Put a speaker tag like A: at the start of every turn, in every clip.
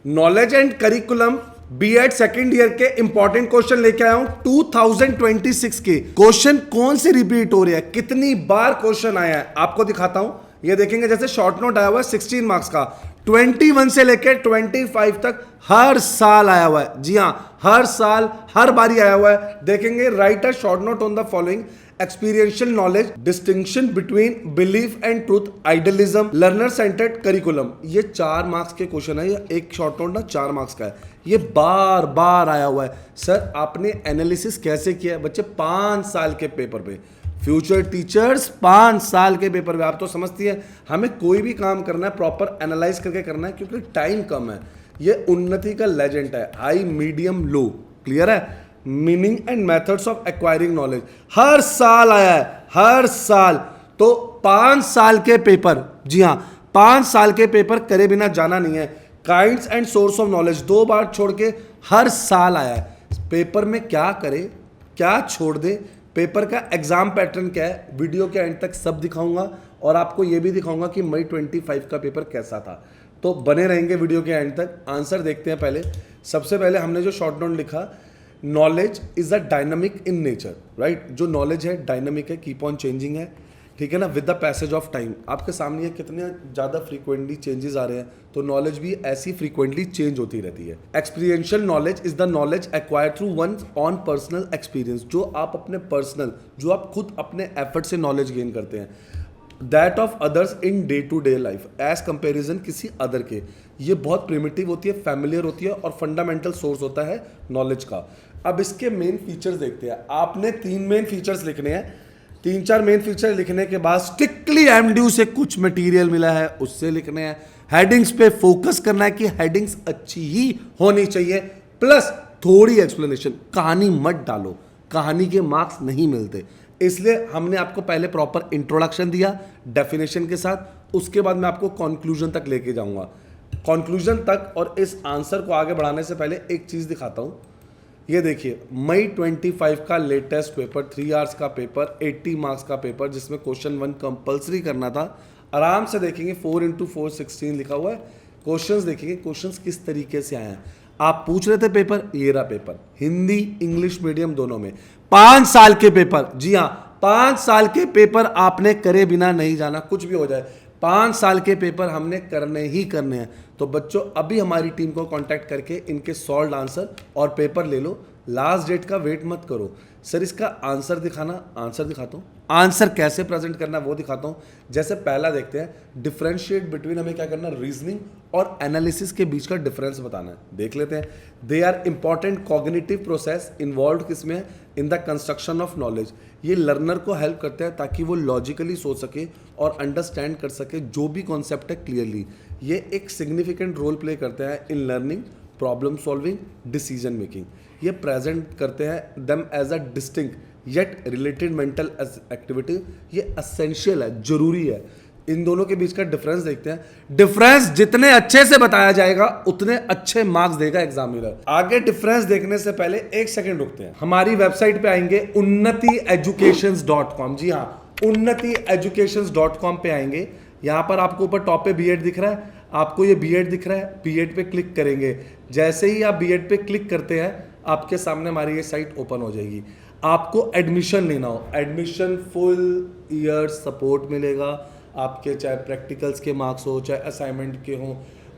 A: Knowledge and curriculum BEd second year के important question लेके आया हूं 2026 के। क्वेश्चन कौन से रिपीट हो रहे हैं, कितनी बार क्वेश्चन आया है आपको दिखाता हूं। ये देखेंगे जैसे शॉर्ट नोट आया हुआ है 16 मार्क्स का, 21 से लेकर 25 तक हर साल आया हुआ है। जी हां, हर साल हर बारी आया हुआ है। देखेंगे right a short note on the following: experiential knowledge, distinction between belief and truth, idealism, learner centred curriculum. ये 4 मार्क्स के क्वेश्चन है। ये एक शॉर्ट नोट ना 4 मार्क्स का है। ये बार बार आया हुआ है। सर आपने एनालिसिस कैसे किया है? बच्चे 5 साल के पेपर पे, फ्यूचर टीचर्स 5 साल के पेपर पे। आप तो समझती है हमें कोई भी काम करना है प्रॉपर एनालाइज करके करना है, क्योंकि टाइम कम है। ये उन्नति का लेजेंड है, हाई मीडियम लो। क्लियर है? Meaning and methods of acquiring knowledge हर साल आया है, हर साल। तो 5 साल के पेपर, जी हाँ 5 साल के पेपर करे बिना जाना नहीं है। Kinds and source of knowledge 2 बार छोड़ के हर साल आया है। पेपर में क्या करे क्या छोड़ दे, पेपर का एग्जाम पैटर्न क्या है, वीडियो के एंड तक सब दिखाऊंगा। और आपको यह भी दिखाऊंगा कि मई 25 का पेपर कैसा था। तो बने रहेंगे वीडियो के एंड तक। आंसर देखते हैं। पहले सबसे पहले हमने जो शॉर्ट नोट लिखा, knowledge is a dynamic in nature, right. जो नॉलेज है डायनामिक है, कीप ऑन चेंजिंग है, ठीक है ना, with the passage of time. आपके सामने ये कितने ज़्यादा फ्रीक्वेंटली चेंजेस आ रहे हैं, तो नॉलेज भी ऐसी फ्रीक्वेंटली चेंज होती रहती है। Experiential knowledge is the knowledge acquired through one on personal experience. जो आप अपने पर्सनल, जो आप खुद अपने एफर्ट से नॉलेज गेन करते हैं। That of others in day to day life, as comparison किसी अदर के। ये बहुत प्रिमिटिव होती है, फैमिलियर होती है और फंडामेंटल सोर्स होता है नॉलेज का। अब इसके मेन फीचर्स देखते हैं। आपने 3 मेन फीचर्स लिखने हैं। 3-4 मेन फीचर लिखने के बाद स्ट्रिक्टली एमडीयू से कुछ मटेरियल मिला है उससे लिखने हैं। हेडिंग्स पे फोकस करना है कि हेडिंग्स अच्छी ही होनी चाहिए, प्लस थोड़ी एक्सप्लेनेशन। कहानी मत डालो, कहानी के मार्क्स नहीं मिलते। इसलिए हमने आपको पहले प्रॉपर इंट्रोडक्शन दिया डेफिनेशन के साथ, उसके बाद मैं आपको कंक्लूजन तक लेके जाऊंगा। कंक्लूजन तक और इस आंसर को आगे बढ़ाने से पहले एक चीज़ दिखाता हूँ। ये देखिए, मई 25 का लेटेस्ट पेपर, 3 आवर्स का पेपर, 80 मार्क्स का पेपर, जिसमें क्वेश्चन 1 कंपल्सरी करना था। आराम से देखेंगे 4 × 4 16 लिखा हुआ है। क्वेश्चंस देखेंगे, क्वेश्चंस किस तरीके से आए हैं। आप पूछ रहे थे पेपर, ये रहा पेपर, हिंदी इंग्लिश मीडियम दोनों में। 5 साल के पेपर, जी हाँ 5 साल के पेपर आपने करे बिना नहीं जाना, कुछ भी हो जाए। 5 साल के पेपर हमने करने ही करने हैं। तो बच्चों अभी हमारी टीम को कांटेक्ट करके इनके सॉल्व आंसर और पेपर ले लो। लास्ट डेट का वेट मत करो। सर इसका आंसर दिखाना, आंसर दिखाता हूँ। आंसर कैसे प्रेजेंट करना वो दिखाता हूँ। जैसे पहला देखते हैं, डिफरेंशिएट बिटवीन, हमें क्या करना, रीजनिंग और एनालिसिस के बीच का डिफरेंस बताना है। देख लेते हैं। They are important cognitive process involve किसमें है, in the construction of knowledge. ये लर्नर को हेल्प करते हैं ताकि वो लॉजिकली सोच सके और अंडरस्टैंड कर सके जो भी कॉन्सेप्ट है क्लियरली। ये एक सिग्निफिकेंट रोल प्ले करते हैं in learning, problem solving, decision making. ये प्रेजेंट करते हैं them as a distinct yet related mental activity. ये असेंशियल है, जरूरी है। इन दोनों के बीच का डिफरेंस देखते हैं। डिफरेंस जितने अच्छे से बताया जाएगा उतने अच्छे मार्क्स देगा एग्जामिनर। आगे डिफरेंस देखने से पहले 1 सेकंड रुकते हैं। हमारी वेबसाइट पे आएंगे unnatieducations.com। जी हाँ, unnatieducations.com पे आएंगे। यहाँ पर आपको ऊपर टॉप पे बीएड दिख रहा है, आपको ये बीएड दिख रहा है, बीएड पे क्लिक करेंगे। जैसे ही आप बीएड पे क्लिक करते हैं, आपके सामने हमारी ये साइट ओपन हो जाएगी। आपको एडमिशन लेना हो, एडमिशन फुल ईयर सपोर्ट मिलेगा। आपके चाहे प्रैक्टिकल्स के मार्क्स हो, चाहे असाइनमेंट के हो,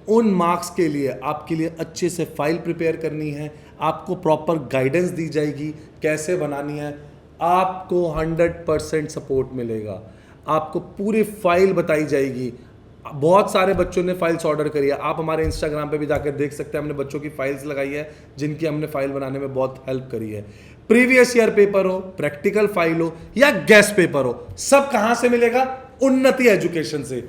A: उन मार्क्स के लिए आपके लिए अच्छे से फाइल प्रिपेयर करनी है। आपको प्रॉपर गाइडेंस दी जाएगी कैसे बनानी है। आपको 100% सपोर्ट मिलेगा। आपको पूरी फाइल बताई जाएगी। बहुत सारे बच्चों ने फाइल्स ऑर्डर करी है। आप हमारे इंस्टाग्राम पे भी जाकर देख सकते हैं, हमने बच्चों की फाइल्स लगाई है जिनकी हमने फाइल बनाने में बहुत हेल्प करी है। प्रीवियस ईयर पेपर हो, प्रैक्टिकल फाइल हो या गेस्ट पेपर हो, सब कहां से मिलेगा? उन्नति एजुकेशन से।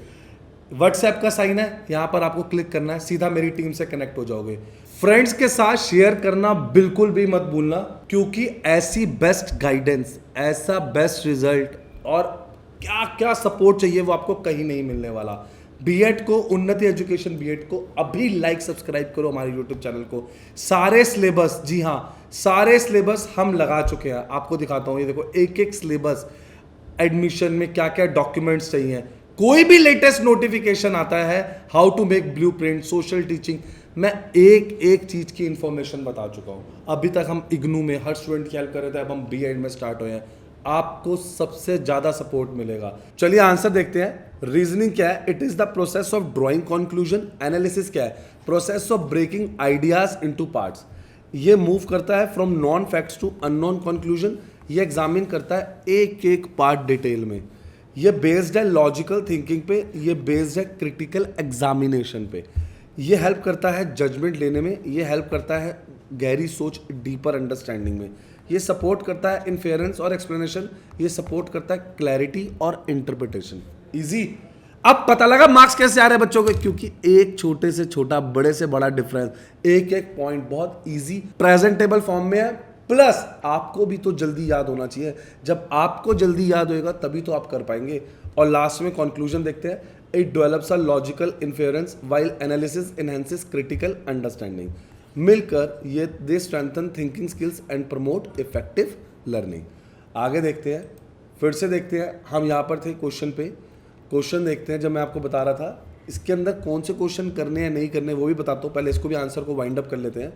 A: व्हाट्सएप का साइन है, यहां पर आपको क्लिक करना है, सीधा मेरी टीम से कनेक्ट हो जाओगे। फ्रेंड्स के साथ शेयर करना बिल्कुल भी मत भूलना, क्योंकि ऐसी बेस्ट गाइडेंस, ऐसा बेस्ट रिजल्ट और क्या क्या सपोर्ट चाहिए वो आपको कहीं नहीं मिलने वाला। बीएड को, उन्नति एजुकेशन बीएड को अभी लाइक सब्सक्राइब करो हमारे यूट्यूब चैनल को। सारे सिलेबस, जी हाँ सारे सिलेबस हम लगा चुके हैं। आपको दिखाता हूँ, ये देखो एक एक सिलेबस, एडमिशन में क्या क्या डॉक्यूमेंट्स चाहिए। कोई भी लेटेस्ट नोटिफिकेशन आता है, how to make blueprint, social teaching, मैं एक एक चीज की इंफॉर्मेशन बता चुका हूं। अभी तक हम इग्नू में हर स्टूडेंट की हेल्प कर रहे थे, अब हम B.Ed में स्टार्ट हुए हैं। आपको सबसे ज्यादा सपोर्ट मिलेगा। चलिए आंसर देखते हैं। रीजनिंग क्या है? It is the process of drawing conclusion. Analysis क्या है? Process of breaking ideas into parts. ये मूव करता है from known facts to unknown conclusion. ये एग्जामिन करता है एक एक पार्ट डिटेल में। ये बेस्ड है लॉजिकल थिंकिंग पे, ये बेस्ड है क्रिटिकल एग्जामिनेशन पे। ये हेल्प करता है जजमेंट लेने में, ये हेल्प करता है गहरी सोच, डीपर अंडरस्टैंडिंग में। ये सपोर्ट करता है इन्फेरेंस और एक्सप्लेनेशन, ये सपोर्ट करता है क्लैरिटी और इंटरप्रिटेशन। इजी। अब पता लगा मार्क्स कैसे आ रहे हैं बच्चों के, क्योंकि एक छोटे से छोटा, बड़े से बड़ा डिफरेंस, एक एक पॉइंट बहुत इजी प्रेजेंटेबल फॉर्म में है। प्लस आपको भी तो जल्दी याद होना चाहिए। जब आपको जल्दी याद होएगा तभी तो आप कर पाएंगे। और लास्ट में कंक्लूजन देखते हैं। It develops a logical inference while analysis enhances critical understanding. मिलकर ये they strengthen thinking skills and promote effective learning. आगे देखते हैं, फिर से देखते हैं। हम यहाँ पर थे क्वेश्चन पे। क्वेश्चन देखते हैं। जब मैं आपको बता रहा था इसके अंदर कौन से क्वेश्चन करने या नहीं करने वो भी बताता हूँ। पहले इसको भी आंसर को वाइंड अप कर लेते हैं।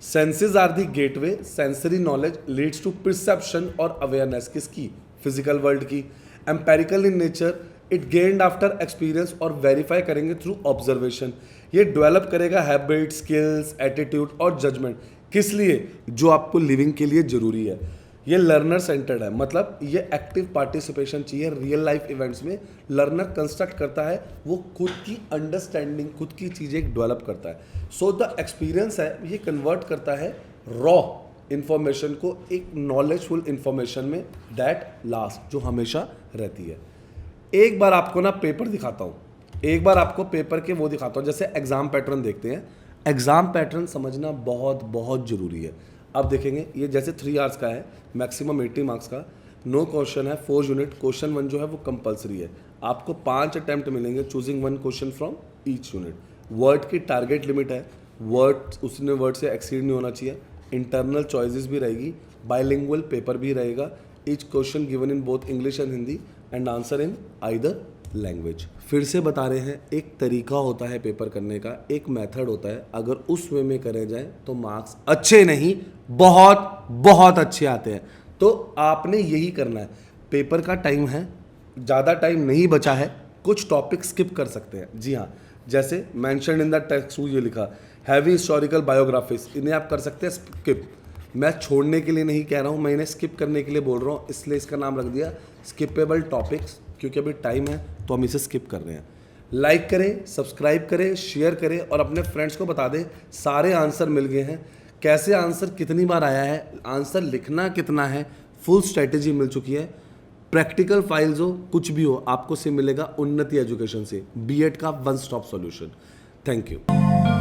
A: Senses are the gateway, sensory knowledge leads to perception और अवेयरनेस। किसकी? फिजिकल वर्ल्ड की। Empirical in nature, it gained after experience और वेरीफाई करेंगे थ्रू ऑब्जर्वेशन। ये डेवलप करेगा हैबिट, स्किल्स, एटीट्यूड और जजमेंट। किस लिए? जो आपको लिविंग के लिए जरूरी है। ये लर्नर सेंटर्ड है, मतलब ये एक्टिव पार्टिसिपेशन चाहिए रियल लाइफ इवेंट्स में। लर्नर कंस्ट्रक्ट करता है, वो खुद की अंडरस्टैंडिंग, खुद की चीज़ें डेवलप करता है। सो द एक्सपीरियंस है ये कन्वर्ट करता है रॉ इंफॉर्मेशन को एक नॉलेजफुल इंफॉर्मेशन में दैट लास्ट, जो हमेशा रहती है। एक बार आपको ना पेपर दिखाता हूँ, एक बार आपको पेपर के वो दिखाता हूँ। जैसे एग्जाम पैटर्न देखते हैं। एग्जाम पैटर्न समझना बहुत बहुत जरूरी है। अब देखेंगे ये जैसे 3 आवर्स का है, मैक्सिमम 80 मार्क्स का, 9 क्वेश्चन है, 4 यूनिट। क्वेश्चन 1 जो है वो कंपलसरी है। आपको 5 अटेम्प्ट मिलेंगे choosing 1 question from each unit. Word की टारगेट लिमिट है, वर्ड उसने वर्ड से एक्सीड नहीं होना चाहिए। इंटरनल चॉइसेस भी रहेगी, बाइलिंगुअल पेपर भी रहेगा। Each question given in both English and Hindi and answer in either language. फिर से बता रहे हैं, एक तरीका होता है पेपर करने का, एक मेथड होता है। अगर उस वे में करे जाए तो मार्क्स अच्छे नहीं, बहुत बहुत अच्छे आते हैं। तो आपने यही करना है। पेपर का टाइम है, ज़्यादा टाइम नहीं बचा है, कुछ टॉपिक स्किप कर सकते हैं। जी हाँ, जैसे मैंशन इन द टेक्स्ट ये लिखा हैवी हिस्टोरिकल बायोग्राफीज, इन्हें आप कर सकते हैं स्किप। मैं छोड़ने के लिए नहीं कह रहा हूँ, मैं इन्हें स्किप करने के लिए बोल रहा हूँ, इसलिए इसका नाम रख दिया स्किपेबल टॉपिक्स, क्योंकि अभी टाइम है तो हम इसे स्किप कर रहे हैं। लाइक करें, सब्सक्राइब करें, शेयर करें और अपने फ्रेंड्स को बता दें सारे आंसर मिल गए हैं। कैसे आंसर कितनी बार आया है, आंसर लिखना कितना है, फुल स्ट्रेटेजी मिल चुकी है। प्रैक्टिकल फाइल्स हो, कुछ भी हो, आपको से मिलेगा उन्नति एजुकेशन से, B.Ed का one stop solution. Thank you.